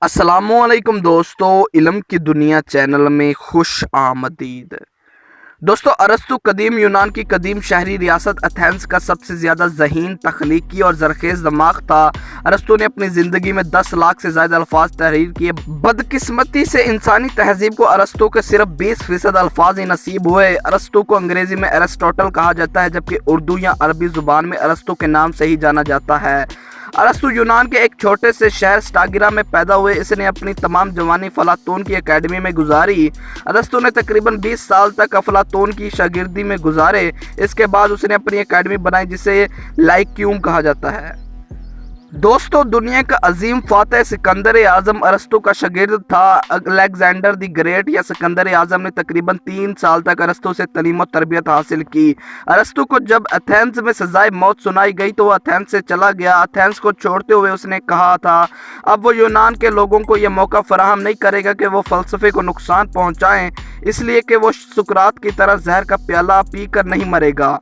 अस्सलामु अलैकुम दोस्तों, इल्म की दुनिया चैनल में खुश आमदीद। दोस्तों, अरस्तु कदीम यूनान की कदीम शहरी रियासत एथेंस का सबसे ज़्यादा ज़हीन, तख्लीकी और ज़रखेज़ दिमाग था। अरस्तु ने अपनी ज़िंदगी में 10 लाख से ज़्यादा अल्फाज तहरीर किए। बदकिस्मती से इंसानी तहजीब को अरस्तु के सिर्फ 20% अल्फाज ही नसीब हुए। अरस्तु को अंग्रेज़ी में एरिस्टोटल कहा जाता है, जबकि उर्दू या अरबी ज़ुबान में अरस्तु के नाम से ही जाना जाता है। अरस्तु यूनान के एक छोटे से शहर स्टागिरा में पैदा हुए। इसने अपनी तमाम जवानी अफलातून की एकेडमी में गुजारी। अरस्तु ने तकरीबन 20 साल तक अफलातून की शागिर्दी में गुजारे। इसके बाद उसने अपनी एकेडमी बनाई जिसे लाइक्यूम कहा जाता है। दोस्तों, दुनिया का अजीम फातह सिकंदर आज़म अरस्तु का शागिर्द था। अलेक्जेंडर द ग्रेट या सिकंदर आज़म ने तकरीबन 3 साल तक अरस्तु से तालीम और तरबियत हासिल की। अरस्तु को जब एथेंस में सजाए मौत सुनाई गई तो वो एथेंस से चला गया। एथेंस को छोड़ते हुए उसने कहा था अब वो यूनान के लोगों को यह मौका फराहम नहीं करेगा कि वो फ़लसफ़े को नुकसान पहुँचाएँ, इसलिए कि वो सुकरात की तरह जहर का प्याला पी कर नहीं मरेगा।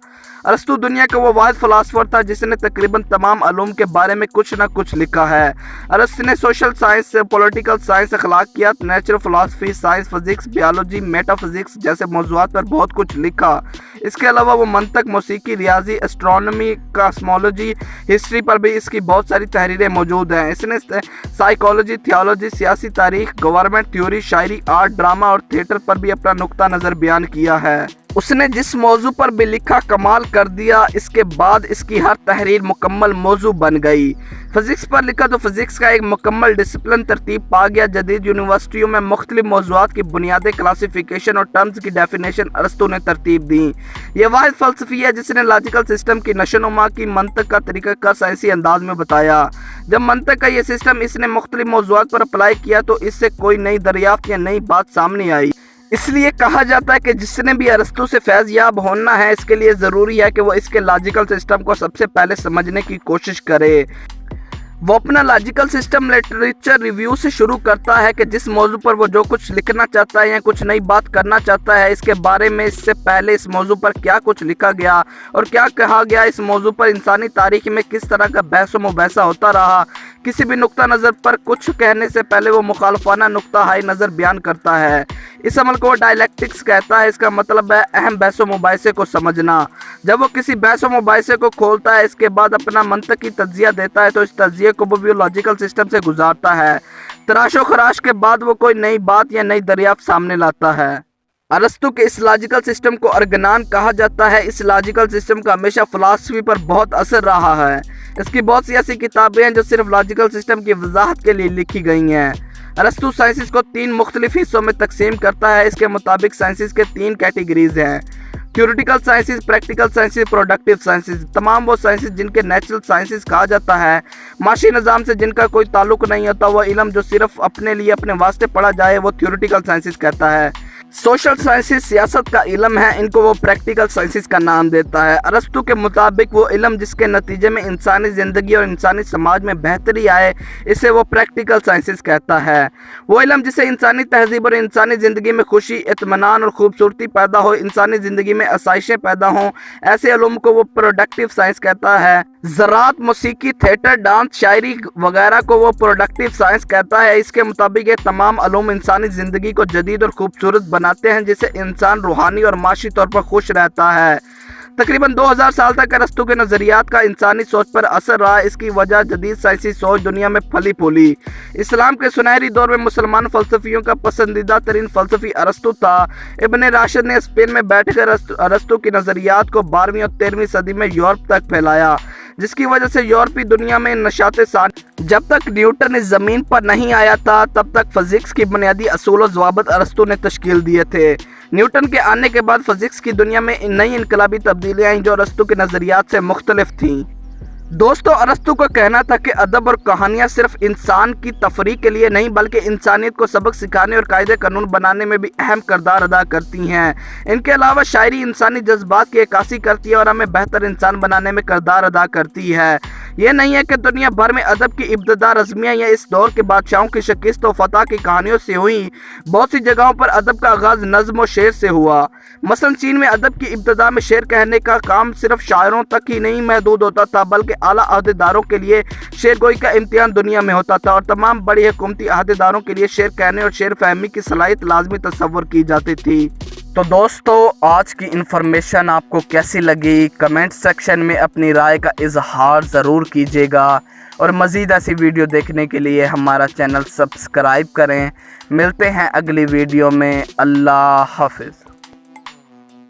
अरस्तु दुनिया का वो वाहिद फ़िलासफ़र था जिसने तकरीबन तमाम अलूम के बारे में कुछ न कुछ लिखा है। अरस्तु ने सोशल साइंस, पॉलिटिकल साइंस, अखलाकियात, natural philosophy, science, physics, biology, metaphysics जैसे मौज़ूआत पर बहुत कुछ लिखा। इसके अलावा वो मंतक, मौसीकी, रियाजी, एस्ट्रोनॉमी, कॉस्मोलॉजी, हिस्ट्री पर भी इसकी बहुत सारी तहरीरें मौजूद हैं। इसने साइकोलॉजी, थियोलॉजी, सियासी तारीख, गवर्नमेंट थ्योरी, शायरी, आर्ट, ड्रामा और थिएटर पर भी अपना नुक्ता नज़र बयान किया है। उसने जिस मौजू पर भी लिखा कमाल कर दिया। इसके बाद इसकी हर तहरीर मुकम्मल मौजू बन गई। फिज़िक्स पर लिखा तो फिज़िक्स का एक मुकम्मल डिसिप्लिन तरतीब पा गया। जदीद यूनिवर्सिटियों में मुख्तलिफ मौज़ूआत की बुनियादी क्लासिफिकेशन और टर्म्स की डेफिनेशन अरस्तु ने तरतीब दी। यह वाहिद फ़लसफ़ी है जिसने लॉजिकल सिस्टम की नशोनुमा की मंतक का तरीका का साइंसी अंदाज में बताया। जब मंतक का यह सिस्टम इसने मुख्तलिफ मौज़ूआत पर अप्लाई किया तो इससे कोई नई दरियाफ्त या नई बात सामने आई। इसलिए कहा जाता है कि जिसने भी अरस्तु से फैज़ याब होना है, इसके लिए ज़रूरी है कि वो इसके लॉजिकल सिस्टम को सबसे पहले समझने की कोशिश करे। वो अपना लॉजिकल सिस्टम लिटरेचर रिव्यू से शुरू करता है कि जिस मौजू पर वो जो कुछ लिखना चाहता है या कुछ नई बात करना चाहता है, इसके बारे में इससे पहले इस मौजू पर क्या कुछ लिखा गया और क्या कहा गया। इस मौजू पर इंसानी तारीख में किस तरह का बहस व मुबहसा होता रहा। किसी भी नुक्ता नज़र पर कुछ कहने से पहले वो मुखालफाना नुक्ता हाई नज़र बयान करता है। इस अमल को डायलैक्टिक्स कहता है। इसका मतलब है अहम बहस व मुबाहिसे को समझना। जब वो किसी बहस व मुबाहिसे को खोलता है, इसके बाद अपना मंतकी तज्जिया देता है तो इस तज्जिए को वो लॉजिकल सिस्टम से गुजारता है। तराशो खराश के बाद वो कोई नई बात या नई दरियाफ्त सामने लाता है। अरस्तु के इस लॉजिकल सिस्टम को अर्गनान कहा जाता है। इस लॉजिकल सिस्टम का हमेशा फ़िलासफ़ी पर बहुत असर रहा है। इसकी बहुत सी ऐसी किताबें हैं जो सिर्फ लॉजिकल सिस्टम की वजाहत के लिए लिखी गई हैं। अरस्तु साइंसिस को 3 मुख्तलिफ हिस्सों में तकसीम करता है। इसके मुताबिक साइंसिस के 3 कैटेगरीज हैं: theoretical sciences, practical sciences, productive sciences. तमाम वो साइंसिस जिनके नेचुरल साइंसिस कहा जाता है, माशी निज़ाम से जिनका कोई ताल्लुक नहीं होता, वह इल्म जो सिर्फ अपने लिए अपने वास्ते पढ़ा जाए, वो थ्योरेटिकल साइंसिस कहता है। सोशल साइंसिस सियासत का इल्म है, इनको वो प्रैक्टिकल साइंसिस का नाम देता है। अरस्तु के मुताबिक वो इल्म जिसके नतीजे में इंसानी ज़िंदगी और इंसानी समाज में बेहतरी आए, इसे वो प्रैक्टिकल साइंसिस कहता है। वो इल्म जिससे इंसानी तहजीब और इंसानी ज़िंदगी में खुशी, इत्मीनान और खूबसूरती पैदा हो, इंसानी ज़िंदगी में आसाइशें पैदा हों, ऐसे इल्म को वो प्रोडक्टिव साइंस कहता है। ज़राअत, मौसीकी, थिएटर, डांस, शायरी वगैरह को वो प्रोडक्टिव साइंस कहता है। इसके मुताबिक ये तमाम इल्म इंसानी ज़िंदगी को जदीद और खूबसूरत बनाते हैं, जिससे इंसान रूहानी और माशी तौर पर खुश रहता है। तकरीबन 2000 साल तक अरस्तु के नज़रियात का इंसानी सोच पर असर रहा। इसकी वजह जदीद साइंसी सोच दुनिया में फली फूली। इस्लाम के सुनहरी दौर में मुसलमान फ़लसफ़ियों का पसंदीदा तरीन फ़लसफ़ी अरस्तु था। इब्न राशिद ने स्पेन में बैठकर अरस्तु की नज़रियात को 12वीं और 13वीं सदी में यूरोप तक फैलाया, जिसकी वजह से यूरोपीय दुनिया में नशाते साथ जब तक न्यूटन इस ज़मीन पर नहीं आया था, तब तक फिज़िक्स की बुनियादी असूल और ज़वाबित अरस्तु ने तश्कील दिए थे। न्यूटन के आने के बाद फिज़िक्स की दुनिया में नई इनकलाबी तब्दीलियाँ आई जो अरस्तु के नज़रियात से मुख्तलिफ थीं। दोस्तों, अरस्तु का कहना था कि अदब और कहानियाँ सिर्फ इंसान की तफरीह के लिए नहीं बल्कि इंसानियत को सबक सिखाने और कायदे कानून बनाने में भी अहम किरदार अदा करती हैं। इनके अलावा शायरी इंसानी जज्बात की अक्कासी करती है और हमें बेहतर इंसान बनाने में किरदार अदा करती है। یہ نہیں ہے کہ دنیا بھر میں ادب کی ابتدا رزمیہ یا اس دور کے بادشاہوں کی شکست و فتح کی کہانیوں سے ہوئی، بہت سی جگہوں پر ادب کا آغاز نظم و شعر سے ہوا۔ مثلا چین میں ادب کی ابتدا میں شعر کہنے کا کام صرف شاعروں تک ہی نہیں محدود ہوتا تھا، بلکہ اعلیٰ عہدیداروں کے لیے شعر گوئی کا امتحان دنیا میں ہوتا تھا، اور تمام بڑی حکومتی عہدیداروں کے لیے شعر کہنے اور شعر فہمی کی صلاحیت لازمی تصور کی جاتی تھی۔ تو دوستو، آج کی انفارمیشن آپ کو کیسی لگی؟ کمنٹ سیکشن میں اپنی رائے کا اظہار ضرور کیجیے گا، اور مزید ایسی ویڈیو دیکھنے کے لیے ہمارا چینل سبسکرائب کریں۔ ملتے ہیں اگلی ویڈیو میں۔ اللہ حافظ۔